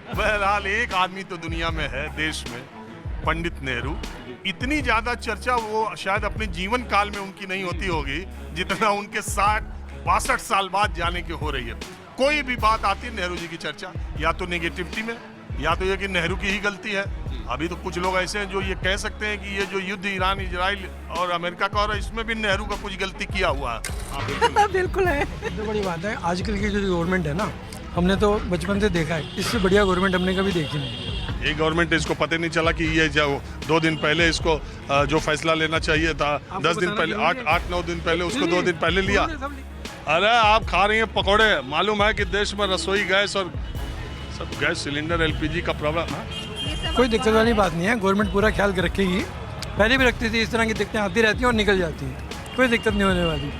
बहरहाल एक आदमी तो दुनिया में है, देश में, पंडित नेहरू। इतनी ज्यादा चर्चा वो शायद अपने जीवन काल में उनकी नहीं होती होगी जितना उनके 60-62 साल बाद जाने की हो रही है। कोई भी बात आती है नेहरू जी की चर्चा, या तो नेगेटिविटी में, या तो ये कि नेहरू की ही गलती है। अभी तो कुछ लोग ऐसे हैं जो ये कह सकते हैं कि ये जो युद्ध ईरान इजराइल और अमेरिका का हो रहा है, इसमें भी नेहरू का कुछ गलती किया हुआ है। बिल्कुल है। सबसे बड़ी बात है आजकल की जो गवर्नमेंट है ना, हमने तो बचपन से देखा है, इससे बढ़िया गवर्नमेंट हमने कभी देखी नहीं। ये गवर्नमेंट इसको पता नहीं चला कि ये जो 2 दिन पहले इसको जो फैसला लेना चाहिए था, 10 दिन पहले, 8-9 दिन पहले, उसको 2 दिन पहले लिया। अरे आप खा रही हैं पकौड़े, मालूम है कि देश में रसोई गैस और सब गैस सिलेंडर एलपीजी का प्रॉब्लम है। कोई दिक्कत वाली बात नहीं है, गवर्नमेंट पूरा ख्याल रखेगी। पहले भी रखती थी, इस तरह की दिक्कतें आती रहती हैं और निकल जाती हैं, कोई दिक्कत नहीं होने वाली।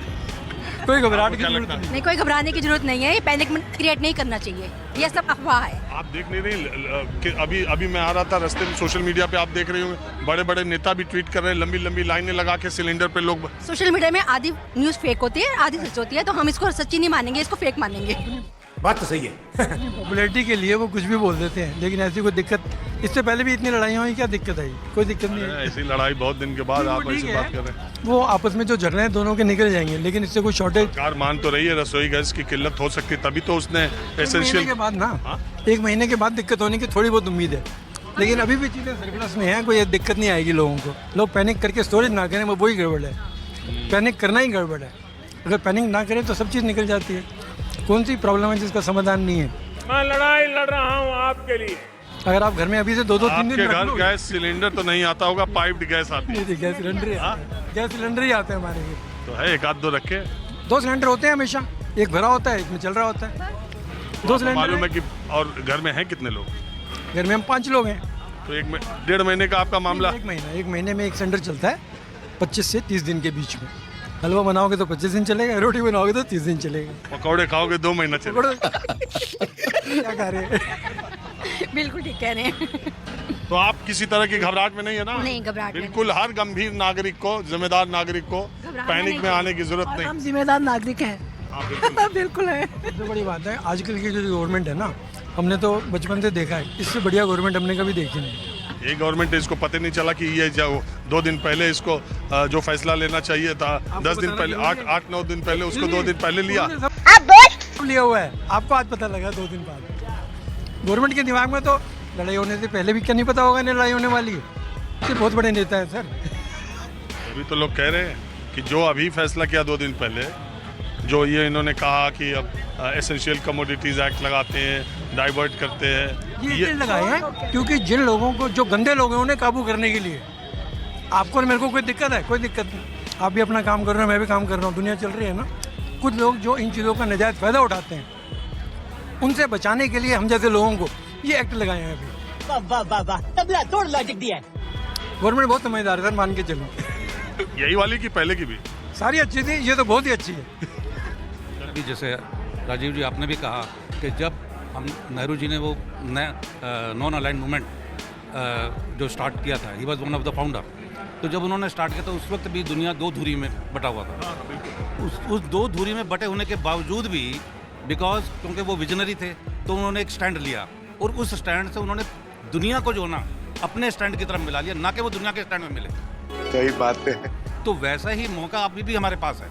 कोई घबराहट की जरूरत नहीं, कोई घबराने की जरूरत नहीं है, ये पैनिक क्रिएट नहीं करना चाहिए, ये सब अफवाह है। आप देख नहीं रही कि अभी मैं आ रहा था रास्ते में, सोशल मीडिया पे आप देख रहे होंगे, बड़े बड़े नेता भी ट्वीट कर रहे हैं, लंबी लंबी लाइनें लगा के सिलेंडर पे लोग। सोशल मीडिया में आधी न्यूज़ फेक होती है, आधी सच होती है, तो हम इसको सच्ची नहीं मानेंगे, इसको फेक मानेंगे। बात तो सही है। पॉपुलैरिटी के लिए वो कुछ भी बोल देते हैं, लेकिन ऐसी कोई दिक्कत, इससे पहले भी इतनी लड़ाइयाँ हुई, क्या दिक्कत आई? कोई दिक्कत नहीं है। ऐसी लड़ाई बहुत दिन के बाद आप ऐसी बात कर रहे हैं। वो आपस में जो झगड़े हैं दोनों के निकल जाएंगे, लेकिन इससे कोई शॉर्टेज। सरकार मान तो रही है रसोई गैस की किल्लत हो सकती, तभी तो उसने एसेंशियल के बाद ना, 1 महीने के बाद दिक्कत होने की थोड़ी बहुत उम्मीद है, लेकिन अभी भी चीज़ें सरप्लस में हैं, कोई दिक्कत नहीं आएगी लोगों को। लोग पैनिक करके स्टोरेज ना करें, वो वही गड़बड़ है। पैनिक करना ही गड़बड़ है। अगर पैनिक ना करें तो सब चीज़ निकल जाती है। कौन सी प्रॉब्लम है जिसका समाधान नहीं है? मैं लड़ाई लड़ रहा हूँ आपके लिए। अगर आप घर में अभी से 2-3 दिन आपके घर गैस सिलेंडर तो नहीं आता होगा, पाइप्ड गैस आती है। गैस सिलेंडर गैस सिलेंडर ही आते हैं हमारे लिए। तो है, 1-2 रखे। 2 सिलेंडर होते हैं हमेशा, एक भरा होता है, एक में चल रहा होता है। 2 सिलेंडर मालूम है कि, और घर में हैं कितने लोग? घर में हम 5 लोग हैं। तो 1.5 महीने का आपका मामला? 1 महीने में एक सिलेंडर चलता है, 25 से 30 दिन के बीच में। हलवा बनाओगे तो 25 दिन चलेगा, रोटी बनाओगे तो 30 दिन चलेगा। पकौड़े खाओगे 2 महीना चलेगा। क्या कह रहे हैं? बिल्कुल ठीक कह रहे हैं। तो आप किसी तरह की घबराहट में नहीं है ना? नहीं, घबराहट में बिल्कुल। हर गंभीर नागरिक को, जिम्मेदार नागरिक को पैनिक में आने की जरूरत नहीं। हम जिम्मेदार नागरिक हैं। बिल्कुल है। सबसे बड़ी बात है आजकल की जो गवर्नमेंट है ना, हमने तो बचपन से देखा है, इससे बढ़िया गवर्नमेंट हमने कभी देखी नहीं। ये गवर्नमेंट इसको पता नहीं चला कि ये जो 2 दिन पहले इसको जो फैसला लेना चाहिए था, 10 दिन पहले, 8-9 दिन पहले, उसको 2 दिन पहले लिया। लिया हुआ है, आपको आज पता लगा 2 दिन बाद। गवर्नमेंट के दिमाग में तो लड़ाई होने से पहले भी क्या नहीं पता होगा लड़ाई होने वाली है। ये बहुत बड़े नेता है सर। अभी तो लोग कह रहे हैं कि जो अभी फैसला किया 2 दिन पहले, जो ये इन्होंने कहा कि अब एसेंशियल कमोडिटीज एक्ट लगाते हैं, डाइवर्ट करते हैं, ये लगाए हैं क्योंकि जिन लोगों को, जो गंदे लोग हैं, उन्हें काबू करने के लिए। आपको और मेरे को कोई दिक्कत है? कोई दिक्कत नहीं। आप भी अपना काम कर रहे हो, मैं भी काम कर रहा हूँ, दुनिया चल रही है ना। कुछ लोग जो इन चीज़ों का नाजायज़ फ़ायदा उठाते हैं, उनसे बचाने के लिए हम जैसे लोगों को ये एक्ट लगाए हैं अभी। वाह वाह वाह वाह, तबला तोड़ लॉजिक दिया है। गवर्नमेंट बहुत समझदार है सर, मान के चलो। यही वाली की पहले की भी सारी अच्छी थी, ये तो बहुत ही अच्छी है। अभी जैसे राजीव जी आपने भी कहा कि जब हम नेहरू जी ने वो नॉन अलाइंड मूवमेंट जो स्टार्ट किया था, he was one of the founder. तो जब उन्होंने स्टार्ट किया तो उस वक्त भी दुनिया 2 धुरी में बटा हुआ था। उस 2 धुरी में बटे होने के बावजूद भी, बिकॉज क्योंकि वो विजनरी थे, तो उन्होंने एक स्टैंड लिया, और उस स्टैंड से उन्होंने दुनिया को जो ना अपने स्टैंड की तरफ मिला लिया, ना कि वो दुनिया के स्टैंड में मिले। सही बात है। तो वैसा ही मौका अभी भी हमारे पास है।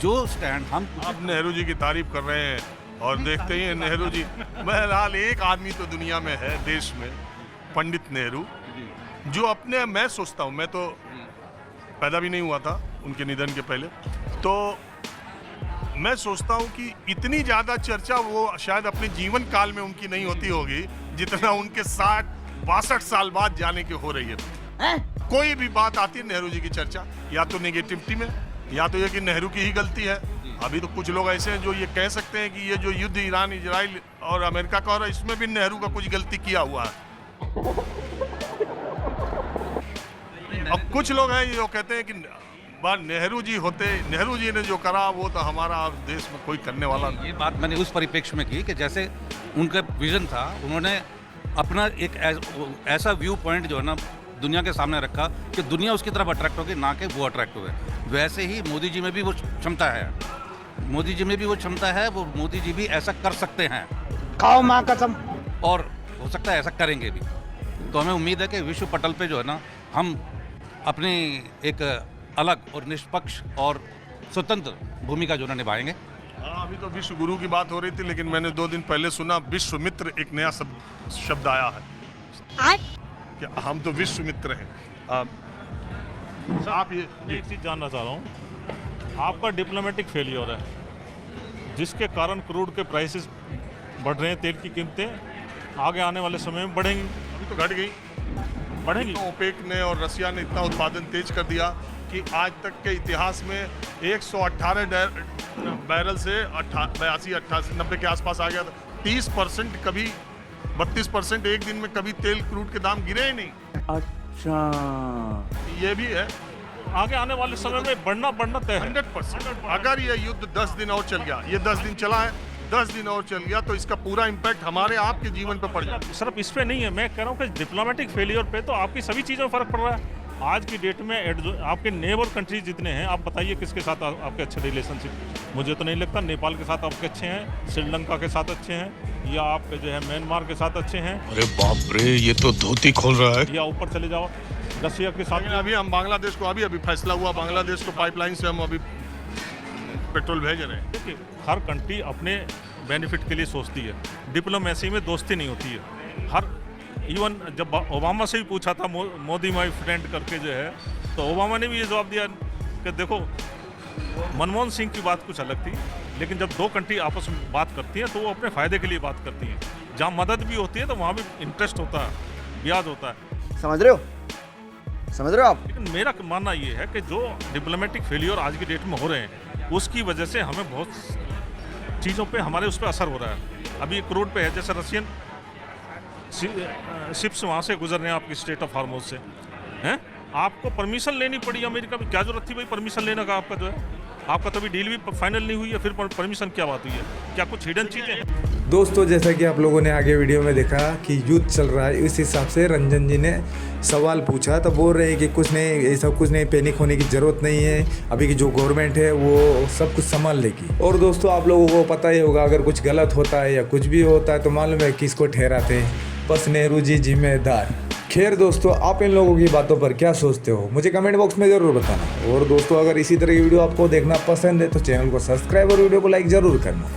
जो स्टैंड हम, आप नेहरू जी की तारीफ कर रहे हैं और देखते ही हैं नेहरू जी। बहरहाल एक आदमी तो दुनिया में है, देश में, पंडित नेहरू, जो अपने, मैं सोचता हूँ, मैं तो पैदा भी नहीं हुआ था उनके निधन के पहले, तो मैं सोचता हूँ कि इतनी ज़्यादा चर्चा वो शायद अपने जीवन काल में उनकी नहीं होती होगी जितना उनके 60-62 साल बाद जाने की हो रही है। कोई भी बात आती है नेहरू जी की चर्चा, या तो नेगेटिविटी में, या तो ये कि नेहरू की ही गलती है। अभी तो कुछ लोग ऐसे हैं जो ये कह सकते हैं कि ये जो युद्ध ईरान इजराइल और अमेरिका का हो रहा है, इसमें भी नेहरू का कुछ गलती किया हुआ है। अब कुछ लोग हैं जो कहते हैं कि नेहरू जी होते, नेहरू जी ने जो करा वो तो हमारा देश में कोई करने वाला नहीं। ये बात मैंने उस परिप्रेक्ष्य में की कि जैसे उनका विजन था, उन्होंने अपना एक ऐसा व्यू पॉइंट जो है ना दुनिया के सामने रखा कि दुनिया उसकी तरफ अट्रैक्ट होगी, ना कि वो अट्रैक्ट हुए। वैसे ही मोदी जी में भी वो क्षमता है, मोदी जी में भी वो क्षमता है, वो मोदी जी भी ऐसा कर सकते हैं। खाओ माँ कसम। और हो सकता है ऐसा करेंगे भी। तो हमें उम्मीद है कि विश्व पटल पे जो है ना, हम अपनी एक अलग और निष्पक्ष और स्वतंत्र भूमिका जो है निभाएंगे। हाँ, अभी तो विश्व गुरु की बात हो रही थी, लेकिन मैंने 2 दिन पहले सुना विश्व मित्र एक नया शब्द आया है कि हम तो विश्व मित्र हैं। आप ये मैं एक चीज़ जानना चाह रहा हूँ, आपका डिप्लोमेटिक फेलियर है जिसके कारण क्रूड के प्राइसेस बढ़ रहे हैं, तेल की कीमतें आगे आने वाले समय में बढ़ेंगी। अभी तो घट गई, बढ़ेंगी। तो ओपेक ने और रसिया ने इतना उत्पादन तेज कर दिया कि आज तक के इतिहास में 118 बैरल से 82, 88, 90 के आसपास आ गया था। 30% कभी 32% एक दिन में कभी तेल क्रूड के दाम गिरे ही नहीं। अच्छा, ये भी है आगे आने वाले समय में बढ़ना तय है। 100%। अगर ये युद्ध 10 दिन और चल गया, ये 10 दिन चला है, 10 दिन और चल गया तो इसका पूरा इम्पैक्ट हमारे आपके जीवन पर पड़ जाएगा। सिर्फ इस पे नहीं है, मैं कह रहा हूँ कि डिप्लोमेटिक फेलियर पे तो आपकी सभी चीज़ों में फर्क पड़ रहा है। आज की डेट में आपके नेबर कंट्रीज जितने हैं, आप बताइए किसके साथ आपके अच्छे रिलेशनशिप। मुझे तो नहीं लगता नेपाल के साथ आपके अच्छे हैं, श्रीलंका के साथ अच्छे हैं, या आपके जो है म्यांमार के साथ अच्छे हैं। अरे बाप रे, ये तो धोती खोल रहा है। या ऊपर चले जाओ रसिया के साथ। अभी हम बांग्लादेश को अभी फैसला हुआ, बांग्लादेश को पाइपलाइन से हम अभी पेट्रोल भेज रहे हैं। देखिए, हर कंट्री अपने बेनिफिट के लिए सोचती है, डिप्लोमेसी में दोस्ती नहीं होती है। हर इवन जब ओबामा से भी पूछा था मोदी माई फ्रेंड करके जो है, तो ओबामा ने भी ये जवाब दिया कि देखो, मनमोहन सिंह की बात कुछ अलग थी, लेकिन जब 2 कंट्री आपस में बात करती हैं तो वो अपने फ़ायदे के लिए बात करती हैं। जहाँ मदद भी होती है तो वहाँ भी इंटरेस्ट होता है, ब्याज होता है। समझ रहे हो आप? लेकिन मेरा मानना ये है कि जो डिप्लोमेटिक फेलियर आज की डेट में हो रहे हैं, उसकी वजह से हमें बहुत चीज़ों पे हमारे उस पर असर हो रहा है। अभी क्रूड पे है, जैसे रशियन शिप्स वहाँ से गुजर रहे हैं आपकी स्टेट ऑफ हार्मोज से, हैं? आपको परमिशन लेनी पड़ी अमेरिका में। क्या जरूरत थी भाई परमिशन लेने का? आपका जो है, आपका तभी डील भी फाइनल नहीं हुई है, फिर परमिशन क्या बात हुई है? क्या कुछ हिडन चीज़ें हैं? दोस्तों, जैसा कि आप लोगों ने आगे वीडियो में देखा कि युद्ध चल रहा है, इस हिसाब से रंजन जी ने सवाल पूछा तो बोल रहे हैं कि कुछ नहीं, ऐसा कुछ नहीं, पैनिक होने की ज़रूरत नहीं है। अभी की जो गवर्नमेंट है वो सब कुछ संभाल लेगी। और दोस्तों, आप लोगों को पता ही होगा, अगर कुछ गलत होता है या कुछ भी होता है तो मालूम है किसको ठहराते हैं? बस नेहरू जी जिम्मेदार। खैर दोस्तों, आप इन लोगों की बातों पर क्या सोचते हो मुझे कमेंट बॉक्स में ज़रूर बताना। और दोस्तों, अगर इसी तरह की वीडियो आपको देखना पसंद है तो चैनल को सब्सक्राइब और वीडियो को लाइक ज़रूर करना।